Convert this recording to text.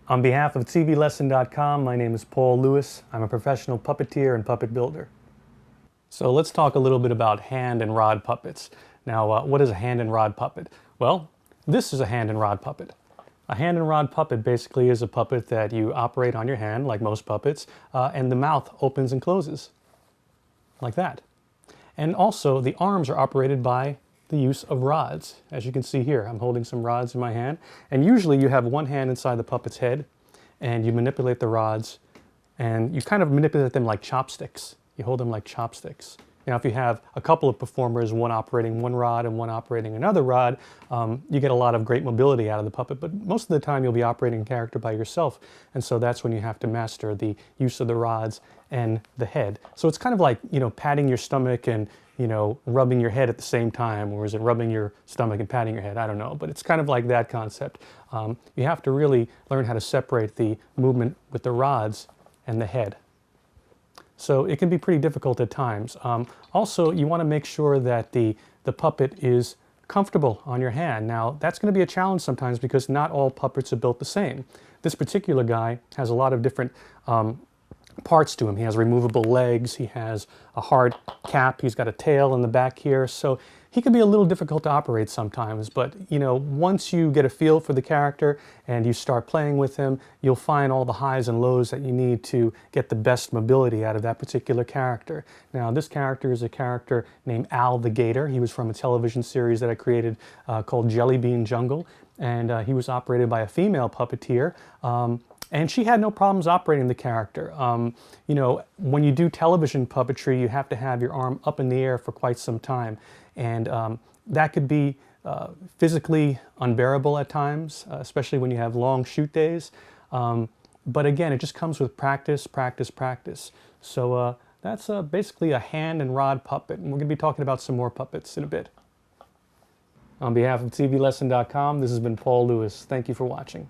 On behalf of TVLesson.com, my name is Paul Lewis. I'm a professional puppeteer and puppet builder. So let's talk a little bit about hand and rod puppets. Now, what is a hand and rod puppet? Well, this is a hand and rod puppet. A hand and rod puppet basically is a puppet that you operate on your hand, like most puppets, and the mouth opens and closes, like that. And also, the arms are operated by the use of rods. As you can see here, I'm holding some rods in my hand, and usually you have one hand inside the puppet's head, and you manipulate the rods, and you kind of manipulate them like chopsticks. You hold them like chopsticks. Now, if you have a couple of performers, one operating one rod and one operating another rod, you get a lot of great mobility out of the puppet, but most of the time you'll be operating a character by yourself, and so that's when you have to master the use of the rods and the head. So it's kind of like, patting your stomach and, rubbing your head at the same time, or is it rubbing your stomach and patting your head? I don't know, but it's kind of like that concept. You have to really learn how to separate the movement with the rods and the head. So it can be pretty difficult at times. Also, you want to make sure that the puppet is comfortable on your hand. Now, that's going to be a challenge sometimes because not all puppets are built the same. This particular guy has a lot of different parts to him. He has removable legs, he has a hard cap, he's got a tail in the back here, so he can be a little difficult to operate sometimes, but once you get a feel for the character and you start playing with him, you'll find all the highs and lows that you need to get the best mobility out of that particular character. Now, this character is a character named Al the Gator. He was from a television series that I created called Jelly Bean Jungle, and he was operated by a female puppeteer. And she had no problems operating the character. When you do television puppetry, you have to have your arm up in the air for quite some time. And that could be physically unbearable at times, especially when you have long shoot days. But again, it just comes with practice, practice, practice. So that's basically a hand and rod puppet. And we're going to be talking about some more puppets in a bit. On behalf of TVLesson.com, this has been Paul Lewis. Thank you for watching.